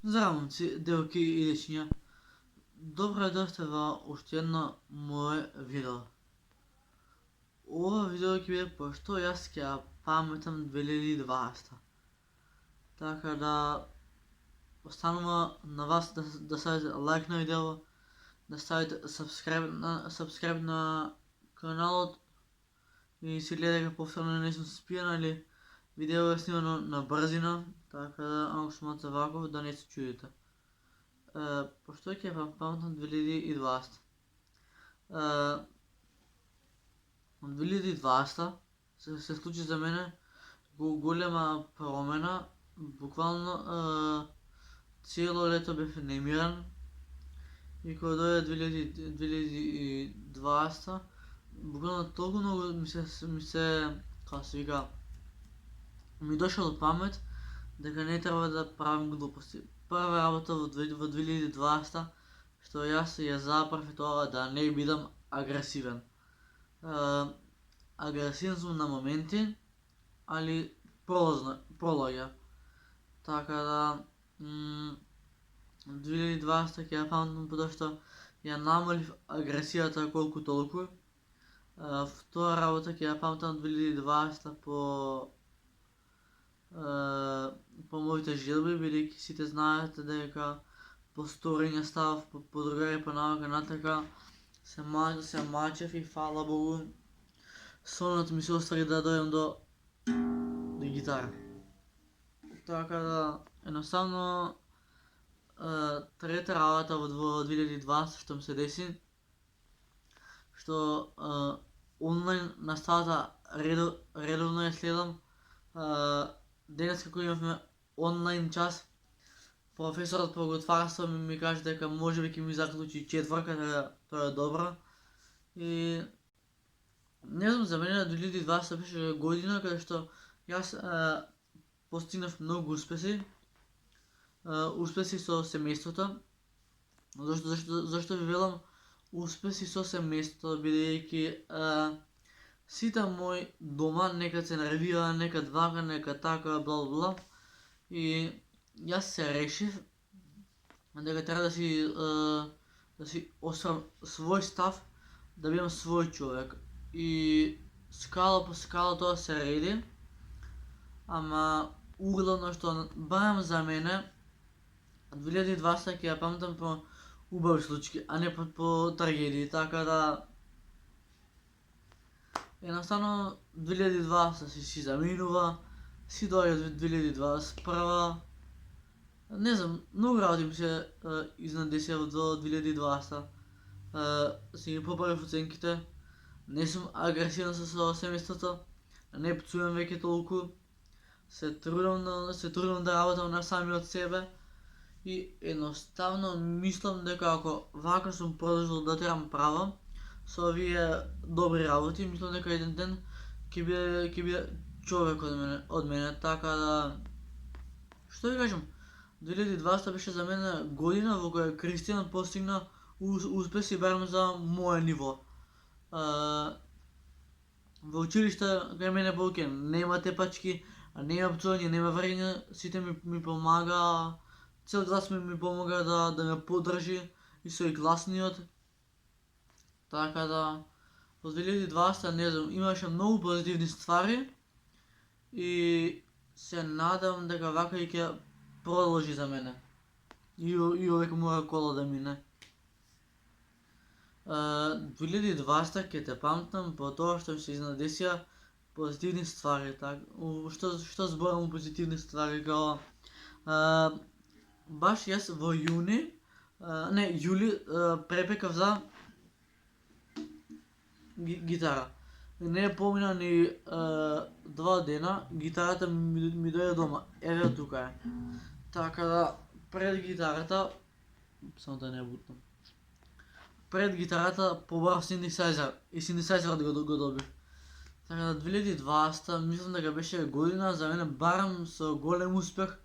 Здраво, момци, девойки и дечиња. Добро дојдовте во уште едно мое видео. Ова видео ќе биде пошто јас ќе ја паметам 2020. Така да останува на вас да ставите лайк на видео, да ставите subscribe на каналот и си гледајќи повторно не сум спијан или видео е снимано на брзина, така да ако сумате вако да не се чудите. Пошто ќе паметам 2020. 2020 се случи за мене голема промена. Буквално цело лето бев немиран и кога дојде 2020 буквално толку многу ми дошол до памет дека не треба да правам глупости. Прва работа во 2020 што јас ја заправ тоа да не бидам агресивен. Агресивен сум на моменти, али пролаѓа. Така да 2020 ќе ја памтам потоа што ја намалив агресијата колку толку. Втора работа ќе ја памтам 2020 по моите желби, бидејќи сите знаете дека по сторење ставав по другари по навака натака се мачев и фала Богу сонот ми се оствари да дојдем до гитара. Така да едноставно трета работа во 2020 што ми се деси, што онлайн наставата редовно ја следам. Денес како имавме онлайн час, професорот по готварство ми каже дека можеби ќе ми заклучи четврка, така тоа е добро. И не знам, за мене 2020 беше година каде што јас постигнав многу успеси. Успеси со семејството. Зашто ви велам успеси со семејството, бидејќи сите мои дома некад се нервира, некад вака, некад така, бла бла. И јас се решив дека треба да си остварам свој став, да бидам свој човек. И скала по скала тоа се реди, ама углавно што барам за мене 2020 ќе ја памтам по убави случаи, а не по трагедии, така да едноставно 2020 си заминува, си доаѓа 2021. Не знам, многу работи ми се изнадесија во 2020. Си ги поправив оценките, не сум агресивен со семејството, не пцујам веќе толку, се трудам да работам на самиот себе и едноставно мислам дека ако вака сум продолжил да терам права со овие добри работи, мислам дека еден ден ќе биде човек од мене, така да што ви кажам, 2020 беше за мене година во која Кристијан постигна успеси барем за моје ниво. Во училиште кај мене по оке нема тепачки, нема пцување, нема врење, сите ми помага, цел клас ми помага да ме поддржи и со и класниот. Така да во 2020 не знам, имаше многу позитивни ствари и се надам дека вака и ќе продолжи за мене. И овека моја кола да мине. 2020 ќе те памтам по тоа што ми се изнадесија позитивни ствари. Што зборам позитивни ствари, као баш јас во јули препекав за гитара. Не помина ни 2 дена, гитарата ми дојде дома. Еве тука е. Така да пред гитарата, само да не бутнам. Пред гитарата побарав синтесайзер и синтесайзерот го добив. Така да 2020 мислам дека беше година за мене барам со голем успех,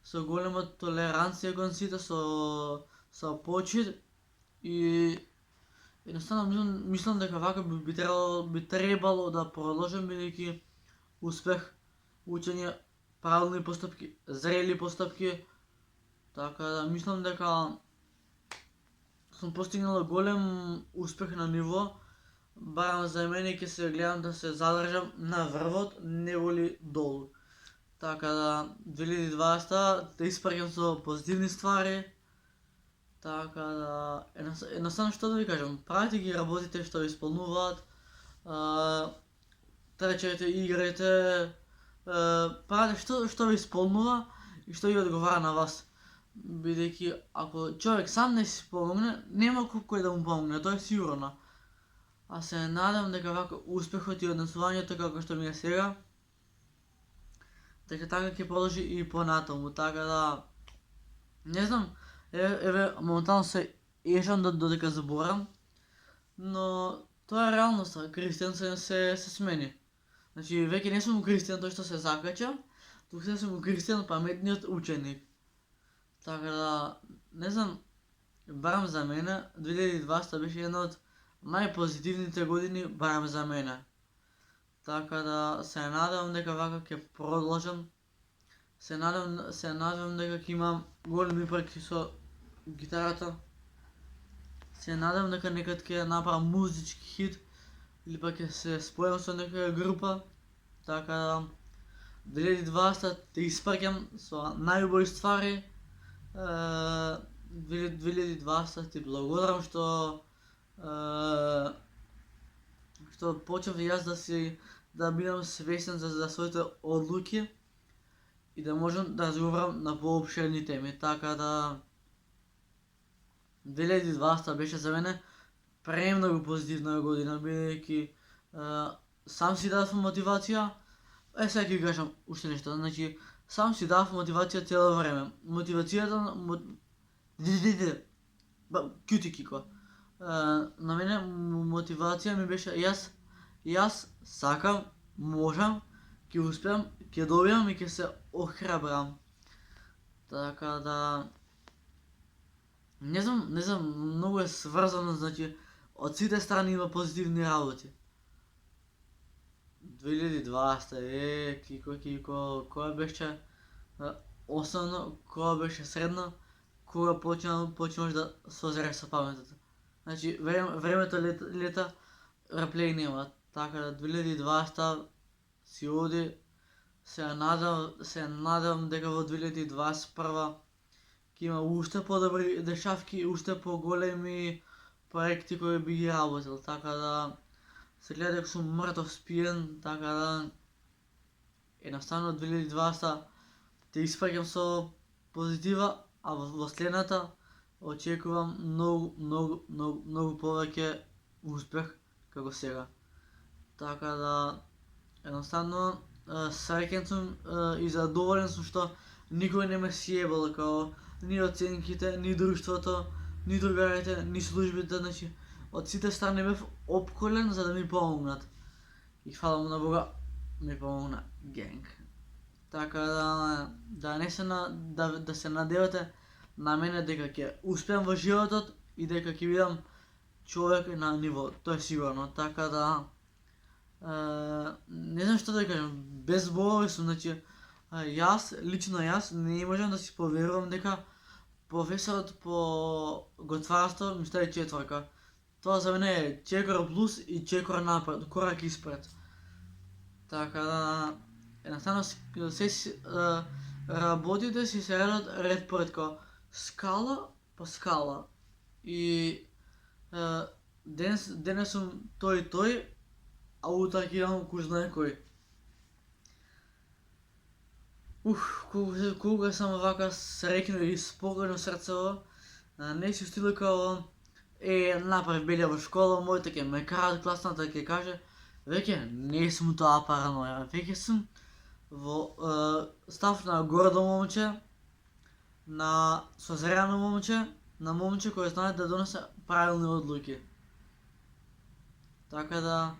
со голема толеранција кон сите, со почит и едноставно мислам дека вака би требало да продолжам, бидејќи успех, учење, правилни постапки, зрели постапки Така да мислам дека сум постигнала голем успех на ниво, барем за мене ќе се гледам да се задржам на врвот, неголи долу. Така да 2020 да испраќам со позитивни ствари, така да едноставно што да ви кажам, правите ги работите што ви исполнуваат, трчајте, играјте, правите што ви исполнува и што ви одговара на вас. Бидејќи ако човек сам не си помогне, нема кој да му помогне, тоа е сигурно. А се надам дека вака успехот и однесувањето како што ми е сега, дека така ќе продолжи и понатаму, така да не знам, еве моментално се ешам додека заборам, но тоа е реалноста, Кристијан се смени. Значи веќе не сум Кристијан тој што се закача, туку се сум Кристијан паметниот ученик. Така да не знам, барем за мене 2020 беше една од најпозитивните години, барем за мене. Така да се надевам дека вака ќе продолжам. Се надевам дека ќе имам големи прки со гитарата. Се надевам дека некад ќе направам музички хит или пак ќе се спојам со некоја група. Така да 2020 те испраќам со најубави ствари. 2020 ти благодарам што почнав јас да бидам свесен за своите одлуки и да можам да разговарам на поопширни теми, така да 2020 беше за мене премногу позитивна година, бидејќи сам си дадов мотивација. Сега ќе ви кажам уште нешто, значи сам си дадов мотивација цело време. Мотивацијата кјути Кико. На мене мотивација ми беше јас сакам, можам, ќе успеам, ќе добиам и ќе се охрабрам. Така да не знам, многу е сврзано, значи од сите страни има позитивни работи. 2020 Кико, која беше основно, која беше средно, кога почнуваш да созреш со паметата. Значи времето лета, реплей нема, така да 2020 си оди. Се надевам дека во 2021 ќе има уште подобри дешавки, уште поголеми проекти кои би ги работил, така да се гледа дека сум мртов спиен, така да едноставно 2020 те испраќам со позитива, а во следната очекувам многу повеќе успех како сега. Така да едноставно среќен сум и задоволен сум што никој не ме сјебал, као ни оценките, ни друштвото, ни другарите, ни службите, значи од сите страни бев опколен за да ми помогнат. И фала му на Бога, ми помогна генг. Така да не се да се надевате на мене дека ќе успеам во животот и дека ќе бидам човек на ниво, тоа е сигурно. Така да не знам што да кажам, без зборови сум, значи лично јас не можам да си поверувам дека професорот по готварство ми стави 4. Тоа за мене е 4 плюс и 4 напред, корак испред. Така да едноставно се работите си се редат ред поред, као скала по скала. И денес сум тој, а утре ќе имам кој знае кој. Кога сам вака среќно и спокојно срцево, не си стило као направи белја во школа, моите ќе ме карат, класната ќе каже, веќе не сум тоа параноја, веќе сум во став на гордо момче, на созрено момче, на момче кој знае да донесе правилни одлуки. Така да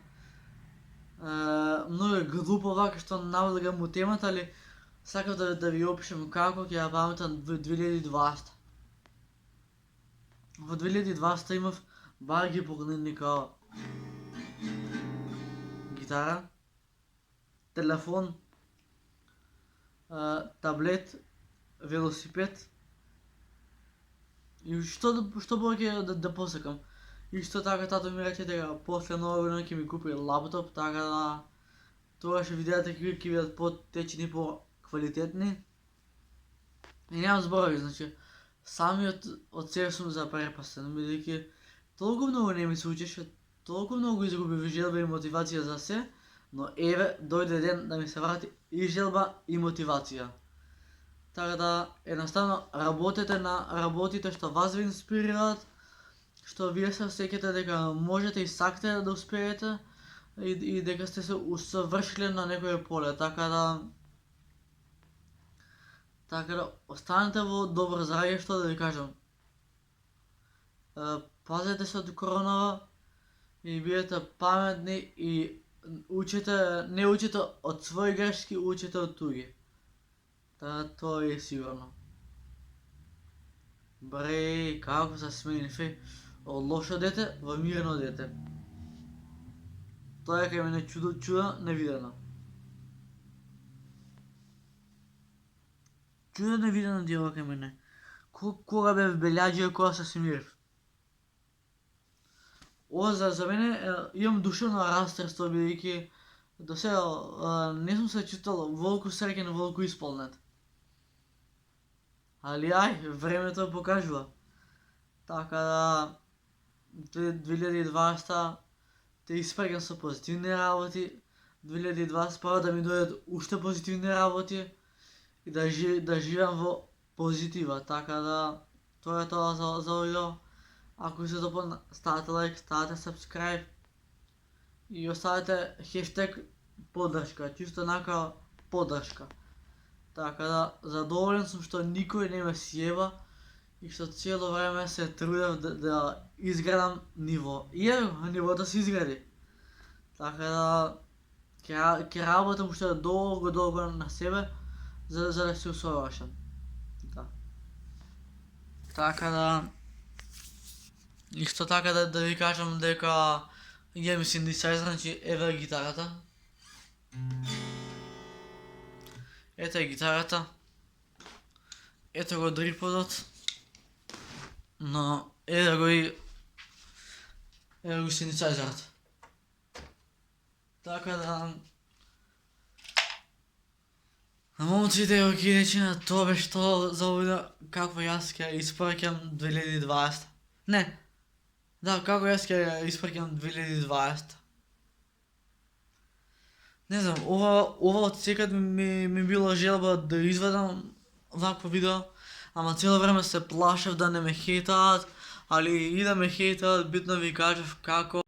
многу е глупо вака што навлегам у темата, али сакав да ви опишем како ќе ја паметам 2020. Во 2020 имав бар ги погледни као гитара, телефон, таблет, велосипед И што повеќе да посекам. Исто така тато ми рече дека после нова година ќе ми купи лаптоп, така да тогаш видеата ќе бидат потечни, по-квалитетни. И немам зборови, значи, самиот од себе сум запрепастен, бидејќи толку многу не ми се учеше, толку многу изгубив желба и мотивација за се, но еве дојде ден да ми се врати и желба и мотивација. Така да едноставно работете на работите што вас ви инспирираат, што вие се сеќате дека можете и сакате да успеете и дека сте се усовршиле на некое поле, така да останете во добро здравје, што да ви кажам. Пазете се од коронава и бидете паметни и не учите од своји грешки, учите од туѓи. Тоа е сигурно. Бре, како се сменив, од лошо дете во мирно дете. Тоа е кај мене чудо невидено. Чудо невидено дело кај мене. Кога бев белјаџија, кога се смирив. Ова за мене имам душевно растрство, бидејќи до сега не сум се читал волку среќен, волку исполнет. Али времето покажува. Така да 2020 те испрегам со позитивни работи, 2021 да ми дојдат уште позитивни работи и да живеам во позитива, така да тоа е тоа за овој видео. Ако ви се допадна, ставете лайк, ставете subscribe и оставете хештег поддршка, чисто однака поддршка. Така да задоволен сум што никој не ме сјеба и што цело време се трудев да изградам ниво. И ево, нивото се изгради. Така да ќе работам уште долго на себе за да се усовршам. Така да исто така да ви кажам дека имам синтесайзер, значи еве гитарата. Ето е гитарата. Ето го дриподот. Но еве го синтесайзерот. Така да момците и окинечина, тоа беше тоа за овој како јас ќе испраќам 2020. Не. Да, како јас ќе испраќам 2020. Не знам, ова од секад ми било желба да изведам вакво видео, ама цело време се плашев да не ме хейтаат, али и да ме хейтаат, битно ви кажав како